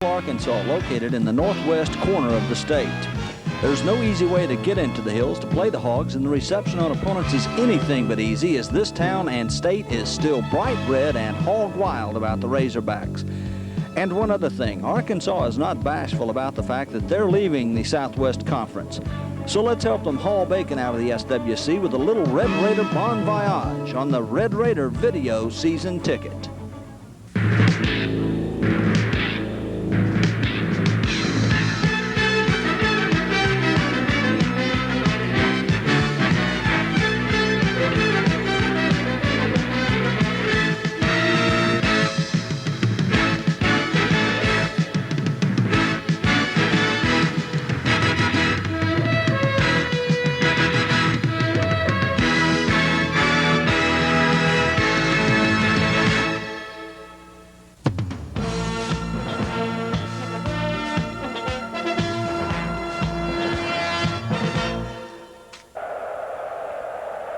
Arkansas, located in the northwest corner of the state. There's no easy way to get into the hills to play the Hogs, and the reception on opponents is anything but easy, as this town and state is still bright red and hog wild about the Razorbacks. And one other thing, Arkansas is not bashful about the fact that they're leaving the Southwest Conference. So let's help them haul bacon out of the SWC with a little Red Raider bon voyage on the Red Raider video season ticket.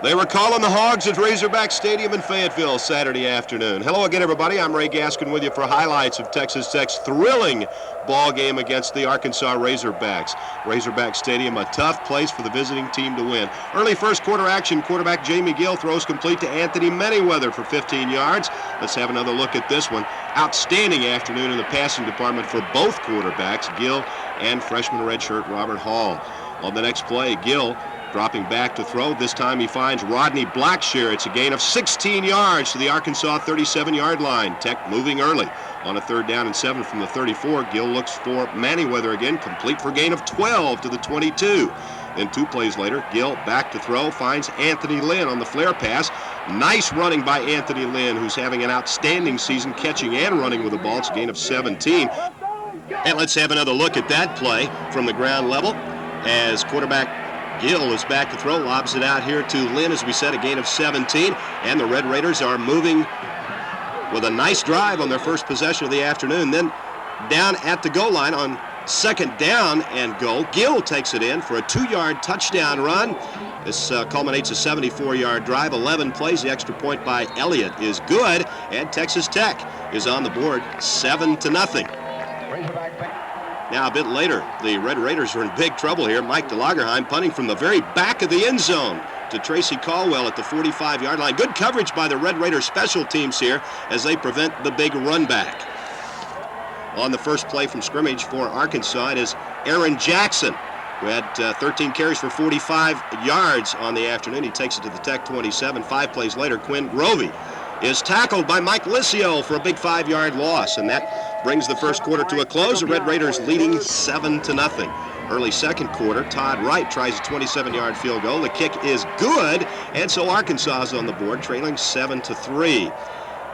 They were calling the Hogs at Razorback Stadium in Fayetteville Saturday afternoon. Hello again, everybody. I'm Ray Gaskin with you for highlights of Texas Tech's thrilling ball game against the Arkansas Razorbacks. Razorback Stadium, a tough place for the visiting team to win. Early first quarter action, quarterback Jamie Gill throws complete to Anthony Manyweather for 15 yards. Let's have another look at this one. Outstanding afternoon in the passing department for both quarterbacks, Gill and freshman redshirt Robert Hall. On the next play, Gill dropping back to throw. This time he finds Rodney Blackshear. It's a gain of 16 yards to the Arkansas 37-yard line. Tech moving early on a 3rd down and 7 from the 34. Gill looks for Manyweather again, complete for a gain of 12 to the 22. Then 2 plays later, Gill back to throw, finds Anthony Lynn on the flare pass. Nice running by Anthony Lynn, who's having an outstanding season catching and running with the ball. It's a gain of 17. And let's have another look at that play from the ground level as quarterback Gill is back to throw, lobs it out here to Lynn, as we said, a gain of 17, and the Red Raiders are moving with a nice drive on their first possession of the afternoon. Then down at the goal line on 2nd down and goal, Gill takes it in for a 2-yard touchdown run. This culminates a 74-yard drive, 11 plays. The extra point by Elliott is good, and Texas Tech is on the board 7-0. Now a bit later, the Red Raiders are in big trouble here. Mike DeLagerheim punting from the very back of the end zone to Tracy Caldwell at the 45-yard line. Good coverage by the Red Raiders special teams here as they prevent the big run back. On the first play from scrimmage for Arkansas, it is Aaron Jackson, who had 13 carries for 45 yards on the afternoon. He takes it to the Tech 27. 5 plays later, Quinn Grovey is tackled by Mike Liscio for a big 5-yard loss, and that brings the first quarter to a close. The Red Raiders leading 7-0. Early second quarter, Todd Wright tries a 27-yard field goal. The kick is good, and so Arkansas is on the board, trailing 7-3.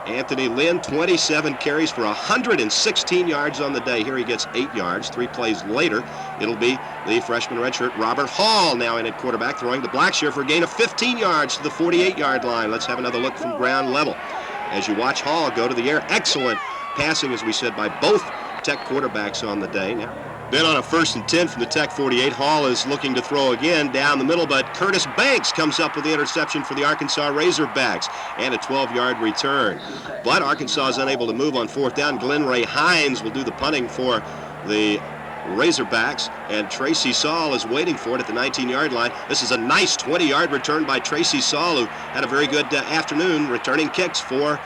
Anthony Lynn, 27 carries for 116 yards on the day. Here he gets 8 yards. 3 plays later, it'll be the freshman redshirt Robert Hall now in at quarterback, throwing to Blackshear for a gain of 15 yards to the 48-yard line. Let's have another look from ground level as you watch Hall go to the air. Excellent passing, as we said, by both Tech quarterbacks on the day. Now, then on a 1st and 10 from the Tech 48, Hall is looking to throw again down the middle, but Curtis Banks comes up with the interception for the Arkansas Razorbacks and a 12-yard return. But Arkansas is unable to move on 4th down. Glenn Ray Hines will do the punting for the Razorbacks, and Tracy Saul is waiting for it at the 19-yard line. This is a nice 20-yard return by Tracy Saul, who had a very good afternoon returning kicks for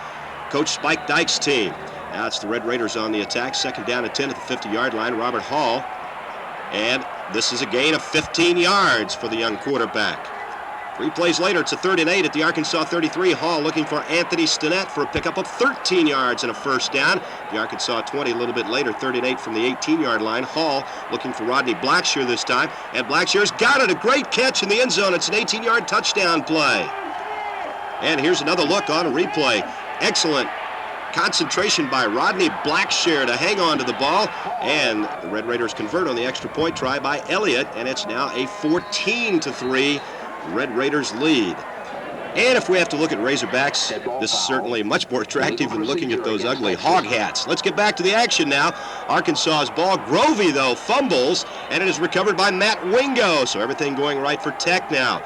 Coach Spike Dyke's team. Now it's the Red Raiders on the attack. 2nd down and 10 at the 50-yard line. Robert Hall. And this is a gain of 15 yards for the young quarterback. 3 plays later, it's a 3rd and 8 at the Arkansas 33. Hall looking for Anthony Stinnett for a pickup of 13 yards and a 1st down. The Arkansas 20 a little bit later, 3rd and 8 from the 18-yard line. Hall looking for Rodney Blackshear this time. And Blackshear's got it. A great catch in the end zone. It's an 18-yard touchdown play. And here's another look on a replay. Excellent concentration by Rodney Blackshear to hang on to the ball, and the Red Raiders convert on the extra point try by Elliott, and it's now a 14-3 Red Raiders lead. And if we have to look at Razorbacks, this is certainly much more attractive than looking at those ugly hog hats. Let's get back to the action now. Arkansas's ball. Grovey, though, fumbles, and it is recovered by Matt Wingo, so everything going right for Tech now.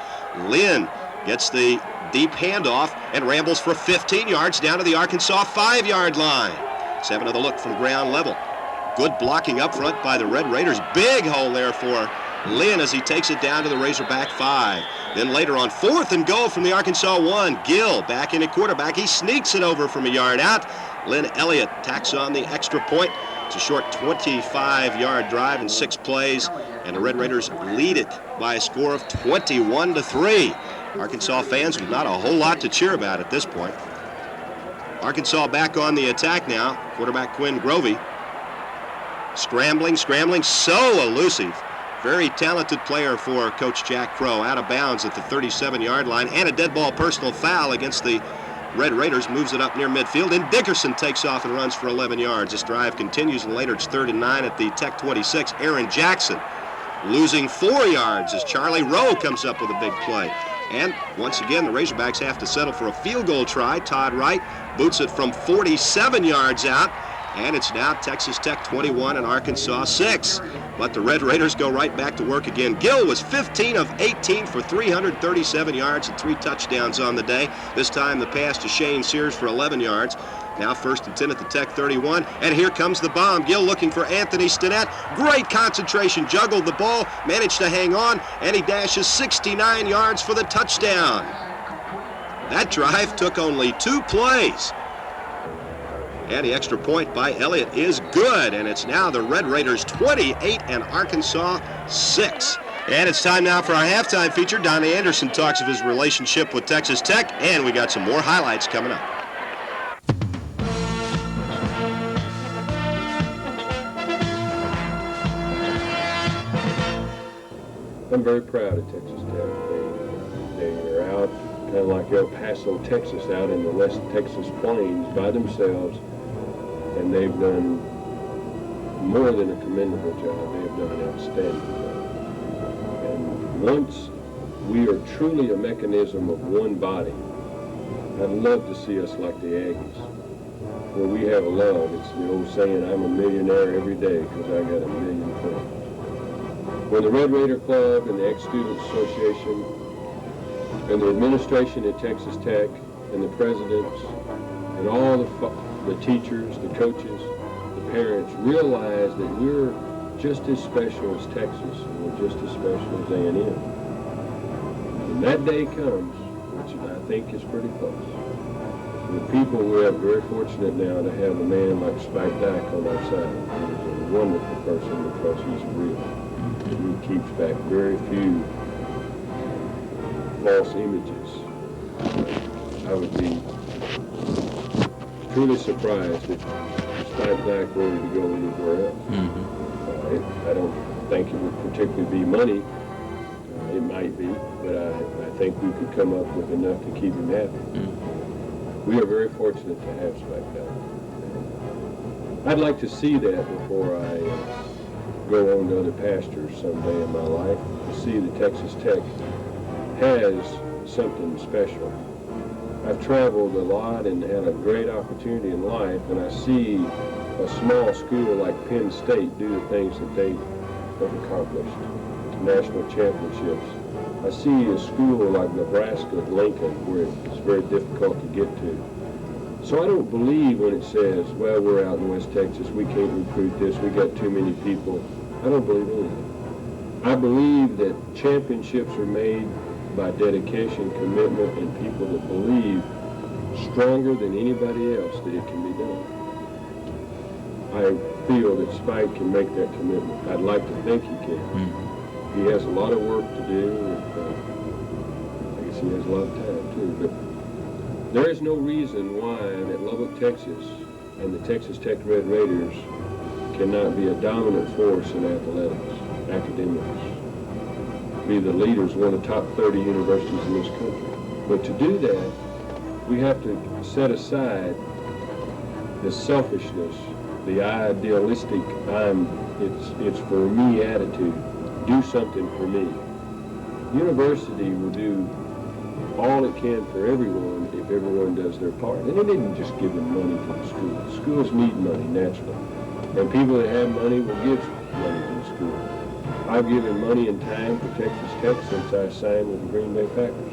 Lynn gets the deep handoff and rambles for 15 yards down to the Arkansas 5-yard line. Let's have another look from ground level Good blocking up front by the Red Raiders. Big hole there for Lynn as he takes it down to the Razorback 5. Then later on 4th and goal from the Arkansas 1. Gill back in at quarterback. He sneaks it over from a yard out. Lynn Elliott tacks on the extra point. It's a short 25-yard drive in 6 plays, and the Red Raiders lead it by a score of 21-3. Arkansas fans with not a whole lot to cheer about at this point. Arkansas back on the attack now. Quarterback Quinn Grovey. Scrambling, so elusive. Very talented player for Coach Jack Crow. Out of bounds at the 37-yard line, and a dead ball personal foul against the Red Raiders. Moves it up near midfield, and Dickerson takes off and runs for 11 yards. This drive continues, and later it's 3rd and 9 at the Tech 26. Aaron Jackson losing 4 yards as Charlie Rowe comes up with a big play. And once again, the Razorbacks have to settle for a field goal try. Todd Wright boots it from 47 yards out, and it's now Texas Tech 21 and Arkansas 6. But the Red Raiders go right back to work again. Gill was 15 of 18 for 337 yards and 3 touchdowns on the day. This time the pass to Shane Sears for 11 yards. Now 1st and 10 at the Tech 31, and here comes the bomb. Gill looking for Anthony Stinnett. Great concentration, juggled the ball, managed to hang on, and he dashes 69 yards for the touchdown. That drive took only 2 plays. And the extra point by Elliott is good, and it's now the Red Raiders 28 and Arkansas 6. And it's time now for our halftime feature. Donnie Anderson talks of his relationship with Texas Tech, and we got some more highlights coming up. I'm very proud of Texas Tech. They are out kind of like El Paso, Texas, out in the West Texas plains by themselves, and they've done more than a commendable job. They have done an outstanding job. And once we are truly a mechanism of one body, I'd love to see us like the Aggies, where we have a love. It's the old saying, I'm a millionaire every day because I got a million friends. When the Red Raider Club and the Ex-Students Association and the administration at Texas Tech and the presidents and all the teachers, the coaches, the parents realize that we're just as special as Texas and we're just as special as A&M. When that day comes, which I think is pretty close, the people, we are very fortunate now to have a man like Spike Dike on our side. He's a wonderful person because he's real. He keeps back very few false images. I would be truly surprised if Spike Dike wanted to go anywhere else. I don't think it would particularly be money. It might be, but I think we could come up with enough to keep him happy. We are very fortunate to have Spike Dike. I'd like to see that before I go on to other pastures someday in my life, to see that Texas Tech has something special. I've traveled a lot and had a great opportunity in life, and I see a small school like Penn State do the things that they have accomplished, national championships. I see a school like Nebraska, Lincoln, where it's very difficult to get to. So I don't believe when it says, well, we're out in West Texas, we can't recruit this, we got too many people. I don't believe anything. I believe that championships are made by dedication, commitment, and people that believe stronger than anybody else that it can be done. I feel that Spike can make that commitment. I'd like to think he can. He has a lot of work to do. I guess he has a lot of time, too. But there is no reason why that Lubbock, Texas, and the Texas Tech Red Raiders cannot be a dominant force in athletics, academics, be the leaders, one of the top 30 universities in this country. But to do that, we have to set aside the selfishness, the idealistic, it's for me attitude. Do something for me. University will do all it can for everyone if everyone does their part. And it isn't just giving money to the schools. Schools need money, naturally. And people that have money will give money to the school. I've given money and time for Texas Tech since I signed with the Green Bay Packers.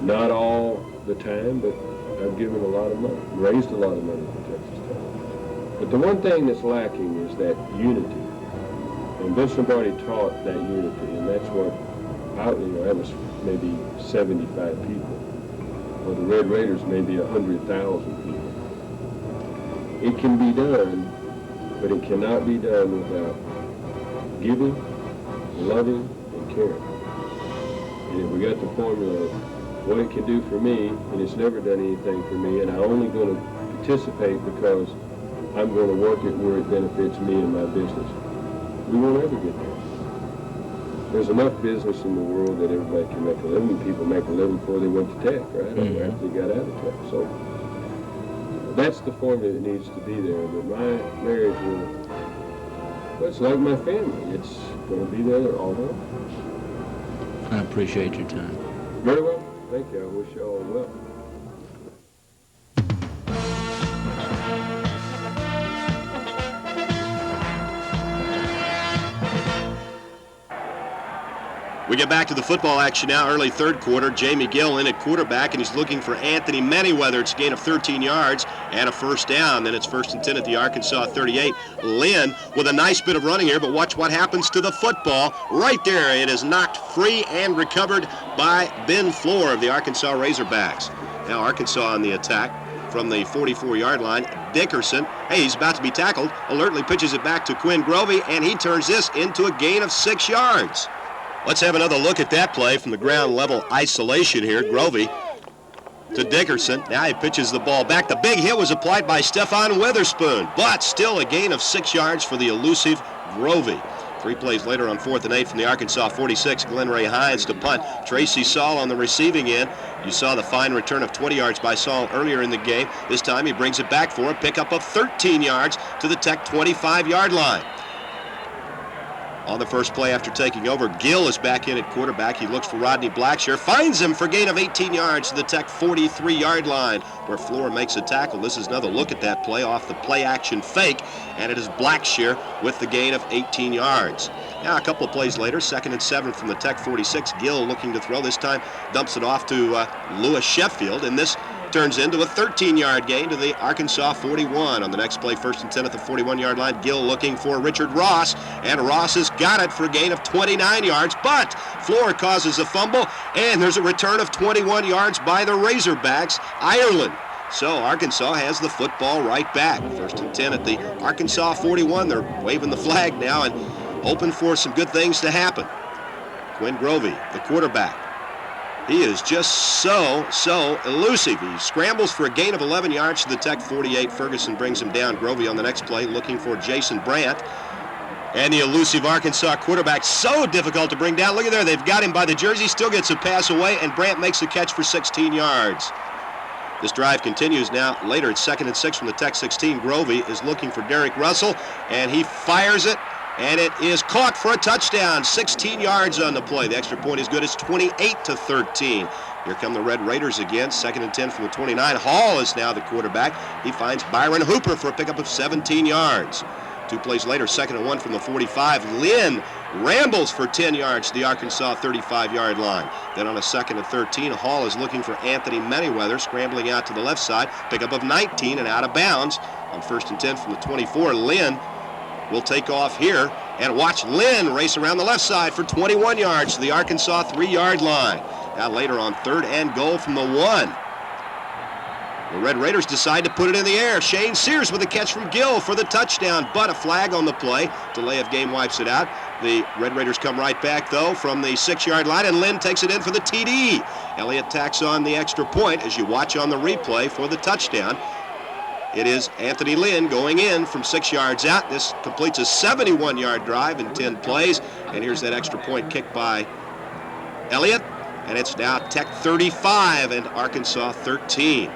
Not all the time, but I've given a lot of money, raised a lot of money for Texas Tech. But the one thing that's lacking is that unity. And Vince Lombardi taught that unity, and that's what, that was maybe 75 people. Well, the Red Raiders maybe 100,000 people. It can be done, but it cannot be done without giving, loving, and caring. And if we got the formula of what it can do for me, and it's never done anything for me, and I'm only going to participate because I'm going to work it where it benefits me and my business, we won't ever get there. There's enough business in the world that everybody can make a living. People make a living before they went to Tech, right? Or after they got out of Tech. So that's the formula that needs to be there. But my marriage well, it's like my family. It's going to be there all the time. I appreciate your time. Very well. Thank you. I wish you all well. We get back to the football action now, early third quarter. Jamie Gill in at quarterback, and he's looking for Anthony Manyweather. It's a gain of 13 yards and a first down. Then it's 1st and 10 at the Arkansas 38. Lynn with a nice bit of running here, but watch what happens to the football. Right there, it is knocked free and recovered by Ben Floor of the Arkansas Razorbacks. Now Arkansas on the attack from the 44-yard line. Dickerson, hey, he's about to be tackled, alertly pitches it back to Quinn Grovey, and he turns this into a gain of 6 yards. Let's have another look at that play from the ground level isolation here. Grovey to Dickerson. Now he pitches the ball back. The big hit was applied by Stefan Witherspoon, but still a gain of 6 yards for the elusive Grovey. 3 plays later on 4th and 8 from the Arkansas 46, Glenn Ray Hines to punt. Tracy Saul on the receiving end. You saw the fine return of 20 yards by Saul earlier in the game. This time he brings it back for a pickup of 13 yards to the Tech 25-yard line. On the first play after taking over, Gill is back in at quarterback. He looks for Rodney Blackshear, finds him for gain of 18 yards to the Tech 43-yard line, where Floor makes a tackle. This is another look at that play off the play-action fake, and it is Blackshear with the gain of 18 yards. Now a couple of plays later, 2nd and 7 from the Tech 46. Gill looking to throw. This time dumps it off to Lewis Sheffield, and this turns into a 13-yard gain to the Arkansas 41. On the next play, 1st and 10 at the 41-yard line, Gill looking for Richard Ross, and Ross has got it for a gain of 29 yards, but Floor causes a fumble, and there's a return of 21 yards by the Razorbacks, Ireland. So Arkansas has the football right back. 1st and 10 at the Arkansas 41. They're waving the flag now and hoping for some good things to happen. Quinn Grovey, the quarterback. He is just so elusive. He scrambles for a gain of 11 yards to the Tech 48. Ferguson brings him down. Grovey on the next play looking for Jason Brandt. And the elusive Arkansas quarterback, so difficult to bring down. Look at there, they've got him by the jersey, still gets a pass away, and Brandt makes a catch for 16 yards. This drive continues now. Later, it's 2nd and 6 from the Tech 16. Grovey is looking for Derek Russell, and he fires it, and it is caught for a touchdown. 16 yards on the play. The extra point is good. It's 28-13. Here come the Red Raiders again. 2nd and 10 from the 29. Hall is now the quarterback. He finds Byron Hooper for a pickup of 17 yards. 2 plays later, 2nd and 1 from the 45. Lynn rambles for 10 yards to the Arkansas 35-yard line. Then on a 2nd and 13, Hall is looking for Anthony Manyweather, scrambling out to the left side. Pickup of 19 and out of bounds. On 1st and 10 from the 24, Lynn will take off here, and watch Lynn race around the left side for 21 yards to the Arkansas 3-yard line. Now later on 3rd and goal from the 1. The Red Raiders decide to put it in the air. Shane Sears with a catch from Gill for the touchdown, but a flag on the play. Delay of game wipes it out. The Red Raiders come right back, though, from the 6-yard line, and Lynn takes it in for the TD. Elliott tacks on the extra point as you watch on the replay for the touchdown. It is Anthony Lynn going in from 6 yards out. This completes a 71-yard drive in 10 plays. And here's that extra point kick by Elliott. And it's now Tech 35 and Arkansas 13.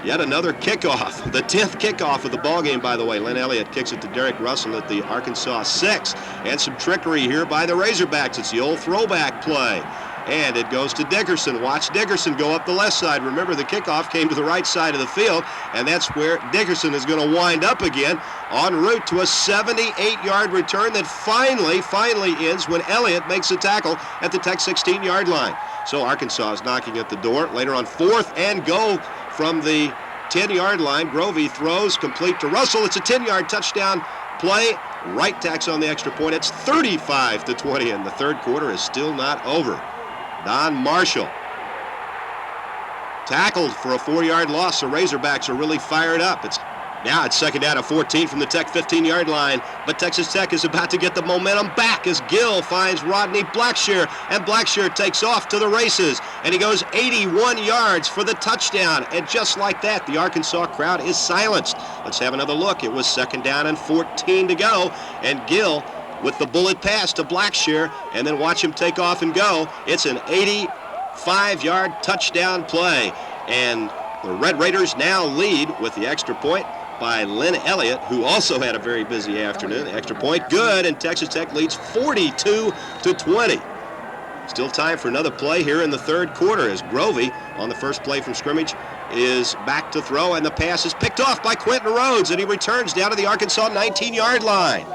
Yet another kickoff, the 10th kickoff of the ballgame, by the way. Lynn Elliott kicks it to Derek Russell at the Arkansas 6. And some trickery here by the Razorbacks. It's the old throwback play. And it goes to Dickerson. Watch Dickerson go up the left side. Remember, the kickoff came to the right side of the field, and that's where Dickerson is going to wind up again en route to a 78-yard return that finally ends when Elliott makes a tackle at the Tech 16-yard line. So Arkansas is knocking at the door. Later on 4th and goal from the 10-yard line. Grovey throws complete to Russell. It's a 10-yard touchdown play. Wright tacks on the extra point. It's 35-20, and the third quarter is still not over. Don Marshall tackled for a 4-yard loss. The Razorbacks are really fired up. Now it's second down and 14 from the Tech 15-yard line, but Texas Tech is about to get the momentum back as Gill finds Rodney Blackshear, and Blackshear takes off to the races, and he goes 81 yards for the touchdown. And just like that, the Arkansas crowd is silenced. Let's have another look. It was second down and 14 to go, and Gill with the bullet pass to Blackshear, and then watch him take off and go. It's an 85-yard touchdown play, and the Red Raiders now lead with the extra point by Lynn Elliott, who also had a very busy afternoon. The extra point good, and Texas Tech leads 42-20. Still time for another play here in the third quarter as Grovey on the first play from scrimmage is back to throw, and the pass is picked off by Quentin Rhodes, and he returns down to the Arkansas 19-yard line.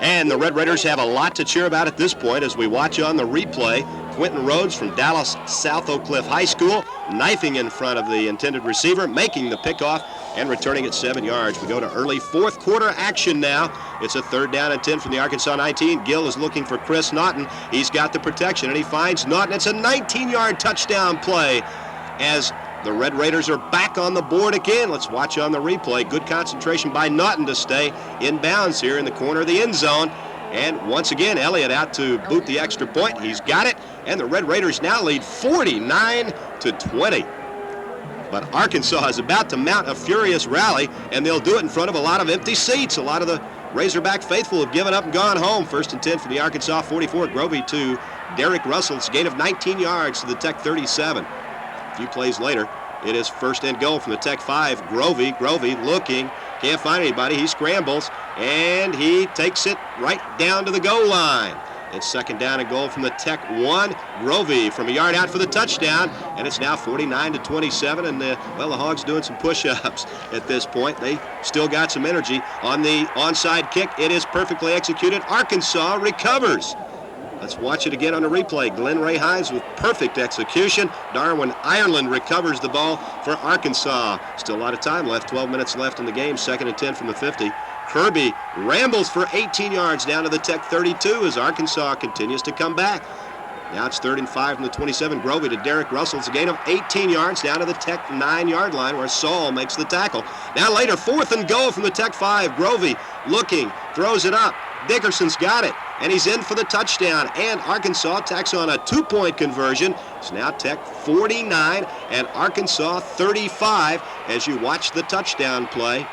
And the Red Raiders have a lot to cheer about at this point as we watch on the replay. Quentin Rhodes from Dallas South Oak Cliff High School, knifing in front of the intended receiver, making the pickoff, and returning it 7 yards. We go to early fourth quarter action now. It's a third down and 10 from the Arkansas 19. Gill is looking for Chris Naughton. He's got the protection, and he finds Naughton. It's a 19-yard touchdown play as the Red Raiders are back on the board again. Let's watch on the replay. Good concentration by Naughton to stay in bounds here in the corner of the end zone. And once again, Elliott out to boot the extra point. He's got it, and the Red Raiders now lead 49-20. But Arkansas is about to mount a furious rally, and they'll do it in front of a lot of empty seats. A lot of the Razorback faithful have given up and gone home. First and 10 for the Arkansas 44. Grovey to Derek Russell. It's a gain of 19 yards to the Tech 37. A few plays later, it is first and goal from the Tech 5. Grovey looking, can't find anybody. He scrambles, and he takes it right down to the goal line. It's second down and goal from the Tech 1. Grovey from a yard out for the touchdown, and it's now 49-27, and the Hogs doing some push-ups at this point. They still got some energy. On the onside kick, it is perfectly executed. Arkansas recovers. Let's watch it again on the replay. Glenn Ray Hines with perfect execution. Darwin Ireland recovers the ball for Arkansas. Still a lot of time left, 12 minutes left in the game. Second and 10 from the 50. Kirby rambles for 18 yards down to the Tech 32 as Arkansas continues to come back. Now it's third and 5 from the 27. Grovey to Derek Russell. It's a gain of 18 yards down to the Tech 9-yard line where Saul makes the tackle. Now later, fourth and goal from the Tech 5. Grovey looking, throws it up. Dickerson's got it, and he's in for the touchdown. And Arkansas tacks on a 2-point conversion. It's now Tech 49 and Arkansas 35 as you watch the touchdown play.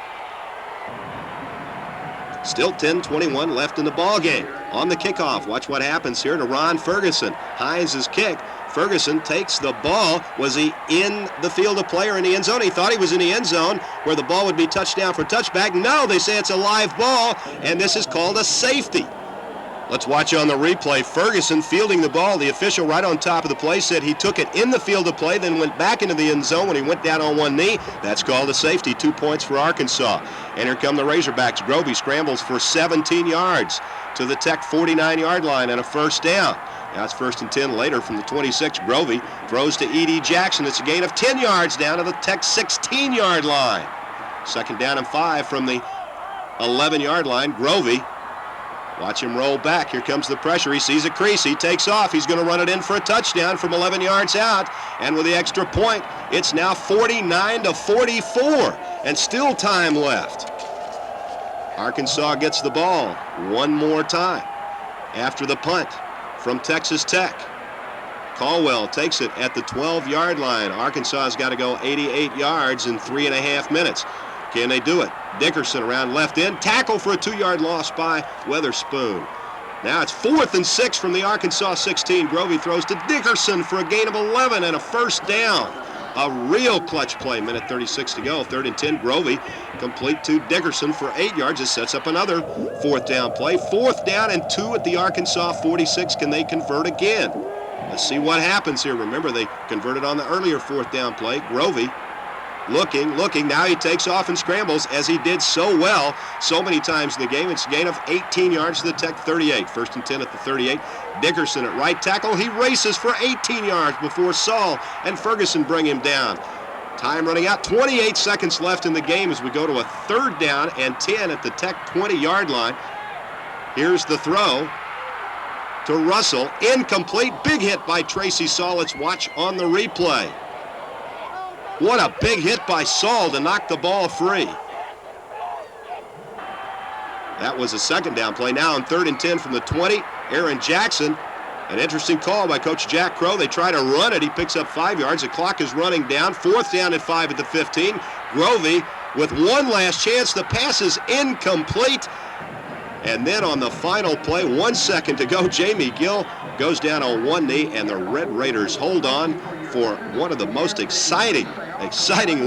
Still 10:21 left in the ball game. On the kickoff, watch what happens here to Ron Ferguson. Hines' kick. Ferguson takes the ball. Was he in the field of play or in the end zone? He thought he was in the end zone where the ball would be touchdown for touchback. No, they say it's a live ball, and this is called a safety. Let's watch on the replay. Ferguson fielding the ball. The official right on top of the play said he took it in the field of play, then went back into the end zone when he went down on one knee. That's called a safety. 2 points for Arkansas. And here come the Razorbacks. Grovey scrambles for 17 yards to the Tech 49-yard line and a first down. Now it's first and 10 later from the 26. Grovey throws to E.D. Jackson. It's a gain of 10 yards down to the Tech 16-yard line. Second down and 5 from the 11-yard line. Grovey, watch him roll back. Here comes the pressure. He sees a crease. He takes off. He's going to run it in for a touchdown from 11 yards out. And with the extra point, it's now 49-44 and still time left. Arkansas gets the ball one more time after the punt from Texas Tech. Caldwell takes it at the 12-yard line. Arkansas has got to go 88 yards in 3.5 minutes. Can they do it? Dickerson around left end. Tackle for a 2-yard loss by Weatherspoon. Now it's 4th and 6 from the Arkansas 16. Grovey throws to Dickerson for a gain of 11 and a first down. A real clutch play. Minute 36 to go. 3rd and 10. Grovey complete to Dickerson for 8 yards. This sets up another 4th down play. 4th down and 2 at the Arkansas 46. Can they convert again? Let's see what happens here. Remember, they converted on the earlier 4th down play. Grovey looking. Now he takes off and scrambles as he did so well so many times in the game. It's a gain of 18 yards to the Tech 38. 1st and 10 at the 38. Dickerson at right tackle. He races for 18 yards before Saul and Ferguson bring him down. Time running out. 28 seconds left in the game as we go to a 3rd down and 10 at the Tech 20-yard line. Here's the throw to Russell. Incomplete. Big hit by Tracy Saul. Let's watch on the replay. What a big hit by Saul to knock the ball free. That was a 2nd down play. Now on 3rd and 10 from the 20, Aaron Jackson. An interesting call by Coach Jack Crow. They try to run it. He picks up 5 yards. The clock is running down. 4th down and 5 at the 15. Grovey with one last chance. The pass is incomplete. And then on the final play, 1 second to go, Jamie Gill goes down on one knee, and the Red Raiders hold on for one of the most exciting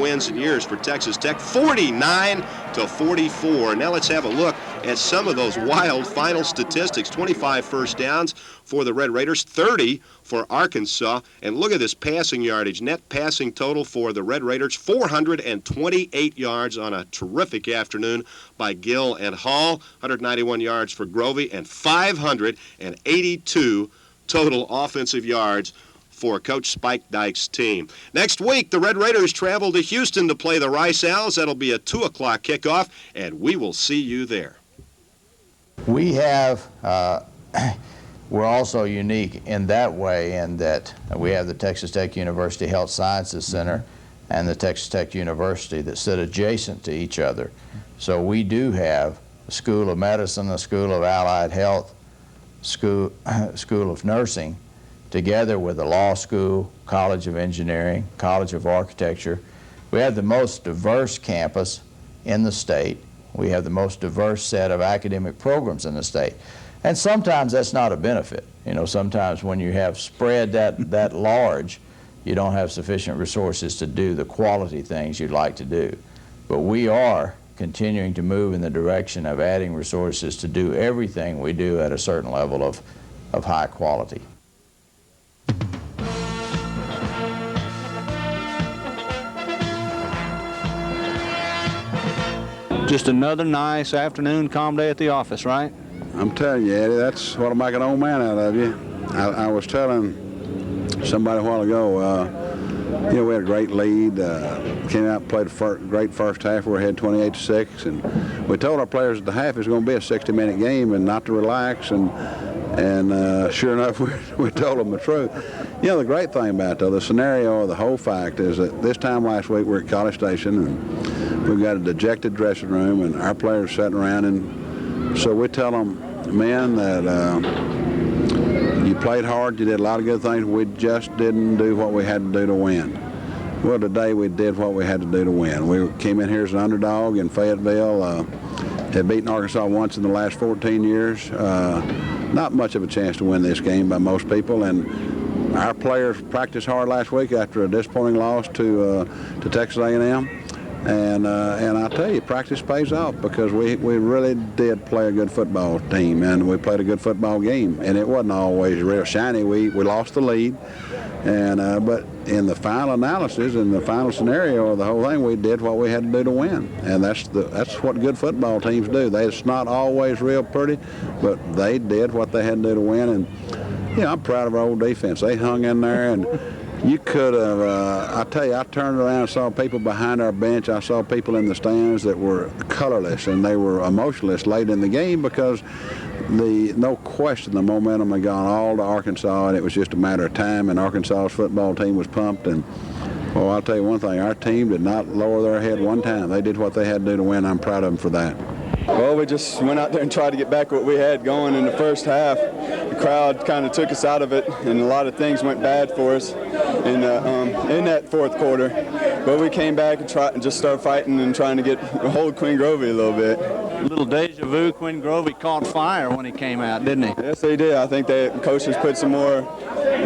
wins in years for Texas Tech, 49-44. Now let's have a look at some of those wild final statistics. 25 first downs for the Red Raiders, 30 for Arkansas. And look at this passing yardage. Net passing total for the Red Raiders, 428 yards on a terrific afternoon by Gill and Hall, 191 yards for Grovey, and 582 total offensive yards for Coach Spike Dyke's team. Next week, the Red Raiders travel to Houston to play the Rice Owls. That'll be a 2 o'clock kickoff, and we will see you there. We have, we're also unique in that way, in that we have the Texas Tech University Health Sciences Center and the Texas Tech University that sit adjacent to each other. So we do have a School of Medicine, a School of Allied Health, School of Nursing, together with the law school, College of Engineering, College of Architecture. We have the most diverse campus in the state. We have the most diverse set of academic programs in the state. And sometimes that's not a benefit. You know, sometimes when you have spread that large, you don't have sufficient resources to do the quality things you'd like to do. But we are continuing to move in the direction of adding resources to do everything we do at a certain level of high quality. Just another nice afternoon, calm day at the office, right? I'm telling you, Eddie, that's what'll make an old man out of you. I was telling somebody a while ago, you know, we had a great lead, came out and played a great first half. We were ahead 28-6, and we told our players at the half it was going to be a 60-minute game and not to relax, and sure enough, we told them the truth. You know, the great thing about it, though, the scenario or the whole fact is that this time last week we're at College Station, and we've got a dejected dressing room, and our players are sitting around, and so we tell them, men, that you played hard, you did a lot of good things, we just didn't do what we had to do to win. Well, today we did what we had to do to win. We came in here as an underdog in Fayetteville, had beaten Arkansas once in the last 14 years. Not much of a chance to win this game by most people, and our players practiced hard last week after a disappointing loss to Texas A&M. And I tell you, practice pays off, because we really did play a good football team, and we played a good football game. And it wasn't always real shiny. We lost the lead, and but in the final analysis, in the final scenario of the whole thing, we did what we had to do to win. And that's what good football teams do. It's not always real pretty, but they did what they had to do to win. And you know, I'm proud of our old defense. They hung in there, and you could have, I tell you, I turned around and saw people behind our bench. I saw people in the stands that were colorless, and they were emotionless late in the game, because no question the momentum had gone all to Arkansas, and it was just a matter of time, and Arkansas's football team was pumped. And well, I'll tell you one thing, our team did not lower their head one time. They did what they had to do to win. I'm proud of them for that. Well, we just went out there and tried to get back what we had going in the first half. The crowd kind of took us out of it, and a lot of things went bad for us in that fourth quarter. But we came back and just started fighting and trying to hold Quinn Grovey a little bit. A little deja vu, Quinn Grovey caught fire when he came out, didn't he? Yes, he did. I think the coaches put some more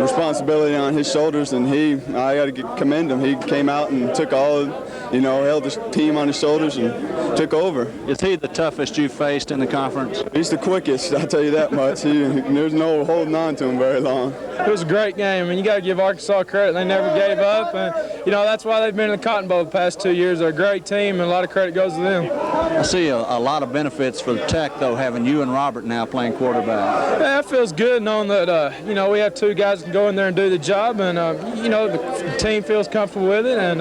responsibility on his shoulders, and I got to commend him. He came out and took held the team on his shoulders and took over. Is he the toughest you faced in the conference? He's the quickest, I'll tell you that much. There's no holding on to him very long. It was a great game. I mean, you got to give Arkansas credit. They never gave up, and that's why they've been in the Cotton Bowl the past 2 years. They're a great team, and a lot of credit goes to them. I see a lot of benefits for Tech, though, having you and Robert now playing quarterback. Yeah, it feels good knowing that we have two guys that can go in there and do the job, and the team feels comfortable with it, and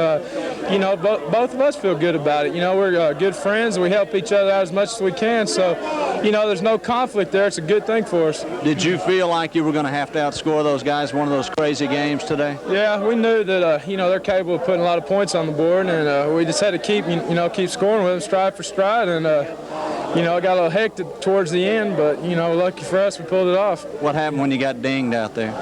you know, both of us feel good about it. You know, we're good friends. We help each other out as much as we can. So, you know, there's no conflict there. It's a good thing for us. Did you feel like you were going to have to outscore those guys one of those crazy games today? Yeah, we knew that, you know, they're capable of putting a lot of points on the board, and we just had to keep scoring with them stride for stride. And, you know, it got a little hectic towards the end, but, you know, lucky for us, we pulled it off. What happened when you got dinged out there?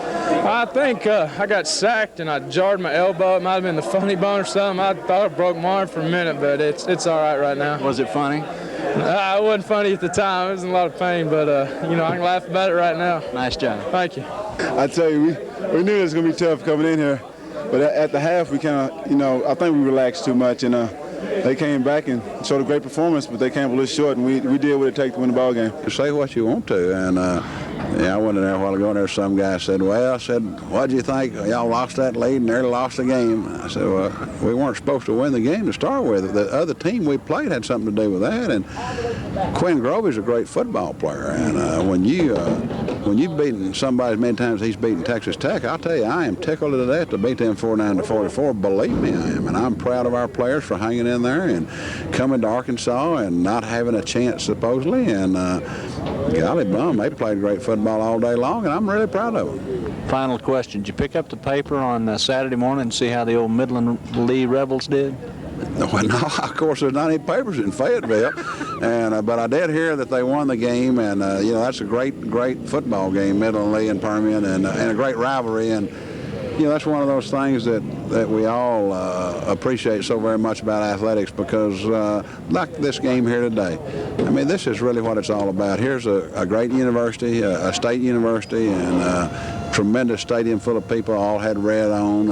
I think I got sacked and I jarred my elbow. It might have been the funny bone or something. I thought I broke my arm for a minute, but it's all right right now. Was it funny? It wasn't funny at the time. It was in a lot of pain, but, you know, I can laugh about it right now. Nice job. Thank you. I tell you, we knew it was going to be tough coming in here, but at the half we kind of, you know, I think we relaxed too much, and they came back and showed a great performance, but they came a little short, and we did what it takes to win the ball game. Say what you want to, and yeah, I went in there a while ago, and there some guy said, well, what'd you think? Y'all lost that lead and nearly lost the game. I said, well, we weren't supposed to win the game to start with. The other team we played had something to do with that, and Quinn Grovey's a great football player, and when you've beaten somebody as many times as he's beaten Texas Tech, I'll tell you, I am tickled to death to beat them 49-44. Believe me, I am, and I'm proud of our players for hanging in there and coming to Arkansas and not having a chance supposedly, and golly bum, they played great football all day long, and I'm really proud of them. Final question. Did you pick up the paper on Saturday morning and see how the old Midland Lee Rebels did? Well, no, of course, there's not any papers in Fayetteville, and but I did hear that they won the game, and you know, that's a great football game, Midland Lee and Permian, and a great rivalry, and you know, that's one of those things that we all appreciate so very much about athletics, because like this game here today, I mean, this is really what it's all about. Here's a great university, a state university, and a tremendous stadium full of people, all had red on.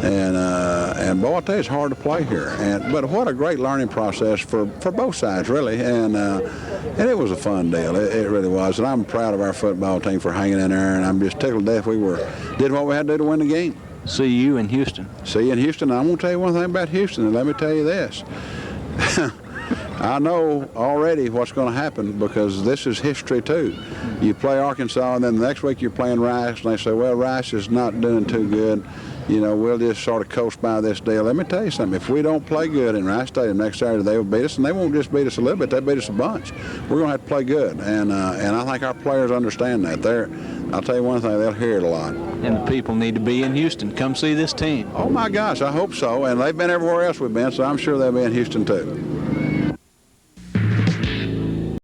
And boy, I tell you, it's hard to play here. But what a great learning process for both sides, really. And it was a fun deal. It really was. And I'm proud of our football team for hanging in there. And I'm just tickled to death we did what we had to do to win the game. See you in Houston. See you in Houston. I'm going to tell you one thing about Houston, and let me tell you this. I know already what's going to happen, because this is history too. You play Arkansas, and then the next week you're playing Rice, and they say, well, Rice is not doing too good. You know, we'll just sort of coast by this deal. Let me tell you something. If we don't play good in Rice Stadium next Saturday, they will beat us, and they won't just beat us a little bit. They beat us a bunch. We're going to have to play good, and I think our players understand that. I'll tell you one thing, they'll hear it a lot. And the people need to be in Houston. Come see this team. Oh, my gosh, I hope so. And they've been everywhere else we've been, so I'm sure they'll be in Houston, too.